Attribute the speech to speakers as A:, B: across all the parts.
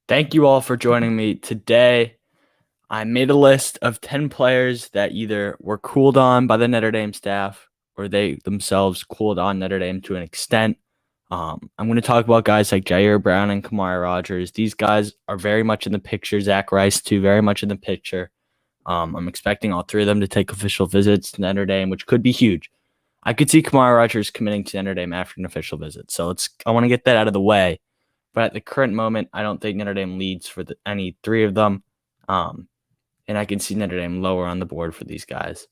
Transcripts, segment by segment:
A: Thank you all for joining me today. I made a list of 10 players that either were cooled on by the Notre Dame staff or they themselves cooled on Notre Dame to an extent. I'm going to talk about guys like Jair Brown and Kamari Rogers. These guys are very much in the picture. Zach Rice, too, very much in the picture. I'm expecting all three of them to take official visits to Notre Dame, which could be huge. I could see Kamari Rogers committing to Notre Dame after an official visit. So I want to get that out of the way. But at the current moment, I don't think Notre Dame leads for any three of them. And I can see Notre Dame lower on the board for these guys.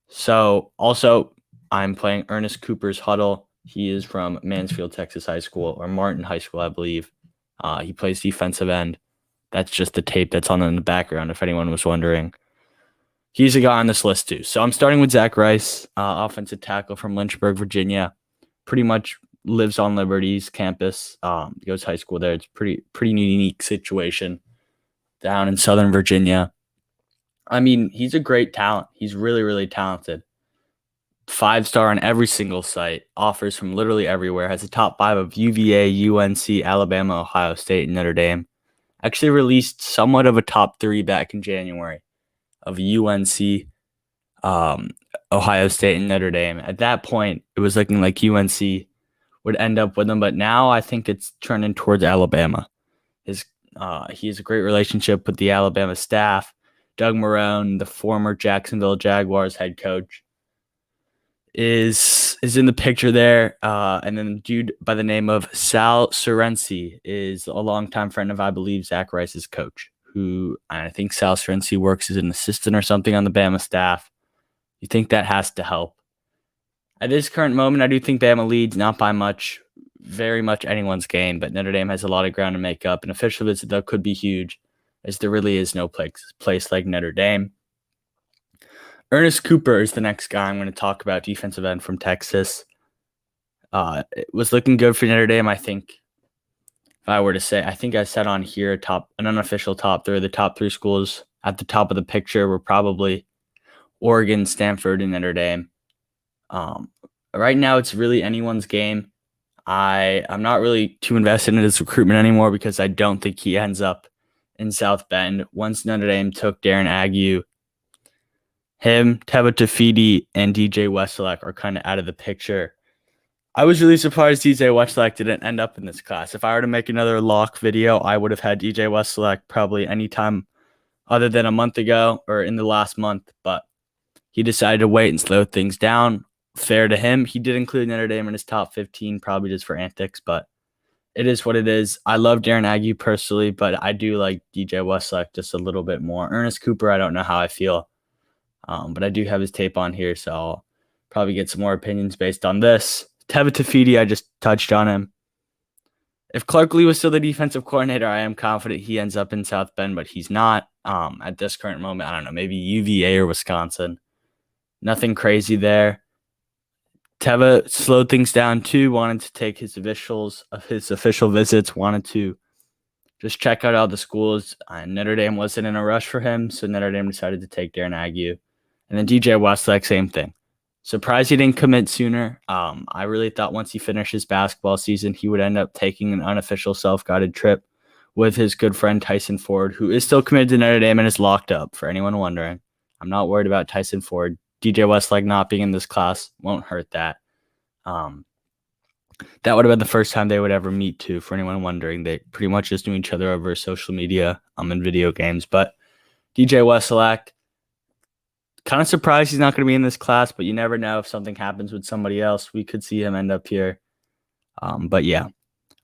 A: So also, I'm playing Ernest Cooper's huddle. He is from Mansfield, Texas High School, or Martin High School, I believe. He plays defensive end. That's just the tape that's on in the background, if anyone was wondering. He's a guy on this list, too. So I'm starting with Zach Rice, offensive tackle from Lynchburg, Virginia. Pretty much lives on Liberty's campus. Goes high school there. It's pretty unique situation down in Southern Virginia. I mean, he's a great talent. He's really, really talented. 5-star on every single site. Offers from literally everywhere. Has a top 5 of UVA, UNC, Alabama, Ohio State, and Notre Dame. Actually released somewhat of a top 3 back in January of UNC, Ohio State, and Notre Dame. At that point, it was looking like UNC would end up with him, but now I think it's turning towards Alabama. He has a great relationship with the Alabama staff. Doug Marrone, the former Jacksonville Jaguars head coach, is in the picture there. And then a dude by the name of Sal Sorensi is a longtime friend of, I believe, Zach Rice's coach, who I think Sal Sorensi works as an assistant or something on the Bama staff. You think that has to help. At this current moment, I do think Bama leads, not by much, very much anyone's game, but Notre Dame has a lot of ground to make up. An official visit, though, could be huge, as there really is no place like Notre Dame. Ernest Cooper is the next guy I'm going to talk about, defensive end from Texas. It was looking good for Notre Dame, I think. If I were to say, I think I said on here an unofficial top 3. The top 3 schools at the top of the picture were probably Oregon, Stanford, and Notre Dame. Right now, it's really anyone's game. I'm not really too invested in his recruitment anymore because I don't think he ends up in South Bend. Once Notre Dame took Darren Agnew, him, Teva Tafidi, and DJ Wesolak are kind of out of the picture. I was really surprised DJ Wesolak didn't end up in this class. If I were to make another lock video, I would have had DJ Wesolak probably any time other than a month ago or in the last month, but he decided to wait and slow things down. Fair to him. He did include Notre Dame in his top 15, probably just for antics, but it is what it is. I love Darren Agnew personally, but I do like DJ Wesolak just a little bit more. Ernest Cooper, I don't know how I feel, but I do have his tape on here, so I'll probably get some more opinions based on this. Teva Tafidi, I just touched on him. If Clark Lee was still the defensive coordinator, I am confident he ends up in South Bend, but he's not. At this current moment, I don't know, maybe UVA or Wisconsin. Nothing crazy there. Teva slowed things down too, wanted to take his official visits, wanted to just check out all the schools. Notre Dame wasn't in a rush for him, so Notre Dame decided to take Darren Agnew. And then DJ Wesolak, same thing. Surprised he didn't commit sooner. I really thought once he finished his basketball season, he would end up taking an unofficial self-guided trip with his good friend Tyson Ford, who is still committed to Notre Dame and is locked up, for anyone wondering. I'm not worried about Tyson Ford. DJ Wesolak not being in this class won't hurt that. That would have been the first time they would ever meet, too, for anyone wondering. They pretty much just knew each other over social media and video games. But DJ Wesolak, kind of surprised he's not going to be in this class, but you never know if something happens with somebody else. We could see him end up here. But yeah.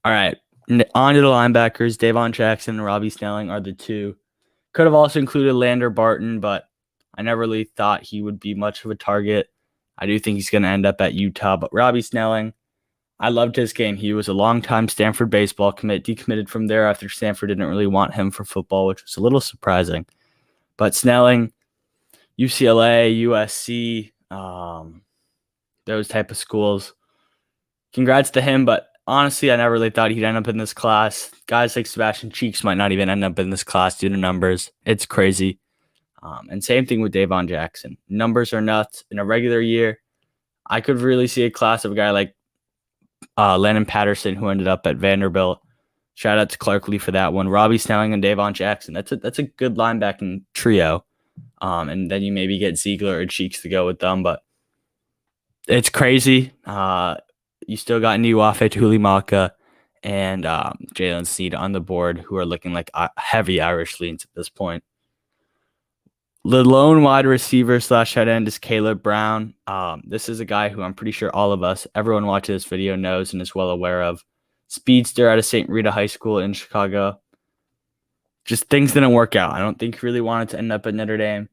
A: All right. On to the linebackers. Davon Jackson and Robbie Snelling are the two. Could have also included Lander Barton, but I never really thought he would be much of a target. I do think he's going to end up at Utah, but Robbie Snelling, I loved his game. He was a longtime Stanford baseball commit, decommitted from there after Stanford didn't really want him for football, which was a little surprising. But Snelling, UCLA, USC, those type of schools. Congrats to him, but honestly, I never really thought he'd end up in this class. Guys like Sebastian Cheeks might not even end up in this class due to numbers. It's crazy. And same thing with Davon Jackson. Numbers are nuts. In a regular year, I could really see a class of a guy like Landon Patterson, who ended up at Vanderbilt, Shout out to Clark Lee for that one. Robbie Snelling and Davon Jackson. That's a good linebacking trio. And then you maybe get Ziegler or Cheeks to go with them, but it's crazy. You still got Niwafe Tulimaka and Jalen Sneed on the board, who are looking like heavy Irish leans at this point. The lone wide receiver / tight end is Caleb Brown. This is a guy who I'm pretty sure everyone watching this video knows and is well aware of. Speedster out of St. Rita High School in Chicago. Just things didn't work out. I don't think he really wanted to end up at Notre Dame.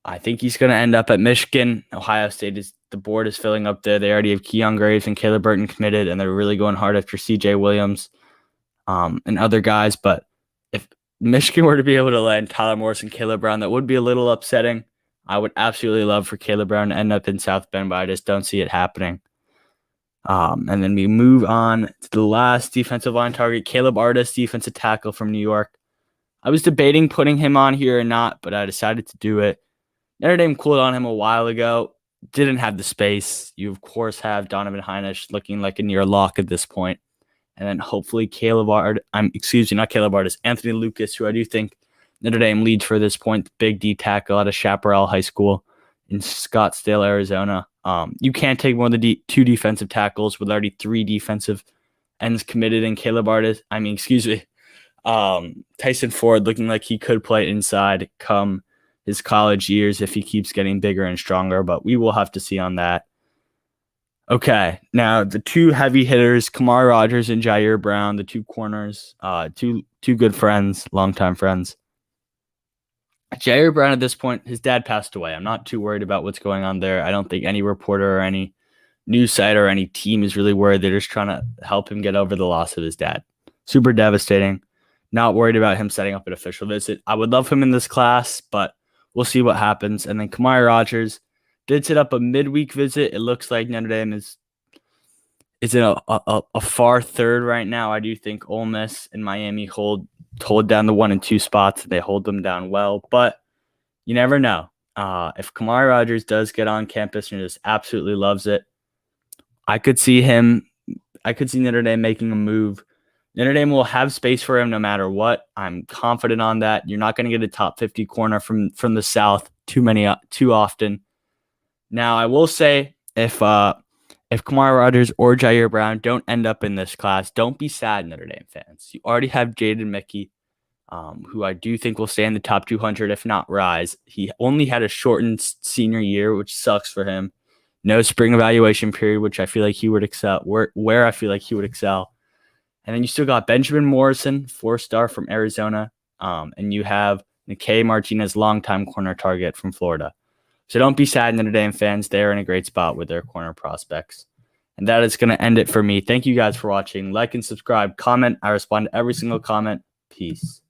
A: I think he's going to end up at Michigan. Ohio State the board is filling up there. They already have Keon Graves and Caleb Burton committed, and they're really going hard after CJ Williams and other guys. But if Michigan were to be able to land Tyler Morris and Caleb Brown, that would be a little upsetting. I would absolutely love for Caleb Brown to end up in South Bend, but I just don't see it happening. And then we move on to the last defensive line target, Caleb Artis, defensive tackle from New York. I was debating putting him on here or not, but I decided to do it. Notre Dame cooled on him a while ago. Didn't have the space. You, of course, have Donovan Heinisch looking like a near lock at this point. And then hopefully Anthony Lucas, who I do think Notre Dame leads for this point, the big D tackle out of Chaparral High School in Scottsdale, Arizona. You can't take more than two defensive tackles with already 3 defensive ends committed in Tyson Ford looking like he could play inside come his college years if he keeps getting bigger and stronger, but we will have to see on that. Okay, now the 2 heavy hitters, Kamar Rogers and Jair Brown, the 2 corners, two good friends, longtime friends. Jair Brown at this point, his dad passed away. I'm not too worried about what's going on there. I don't think any reporter or any news site or any team is really worried. They're just trying to help him get over the loss of his dad. Super devastating. Not worried about him setting up an official visit. I would love him in this class, but we'll see what happens. And then Kamari Rogers did set up a midweek visit. It looks like Notre Dame is in a far third right now. I do think Ole Miss and Miami hold down the 1 and 2 spots. They hold them down well, but you never know. If Kamari Rogers does get on campus and just absolutely loves it, I could see Notre Dame making a move. Notre Dame will have space for him no matter what. I'm confident on that. You're not going to get a top 50 corner from the South too often. Now, I will say if Kamari Rogers or Jair Brown don't end up in this class, don't be sad, Notre Dame fans. You already have Jaden Mickey, who I do think will stay in the top 200, if not rise. He only had a shortened senior year, which sucks for him. No spring evaluation period, which I feel like he would excel. Where I feel like he would excel. And then you still got Benjamin Morrison, 4-star from Arizona. And you have Nikkei Martinez, longtime corner target from Florida. So don't be sad, Notre Dame fans. They're in a great spot with their corner prospects. And that is going to end it for me. Thank you guys for watching. Like and subscribe. Comment. I respond to every single comment. Peace.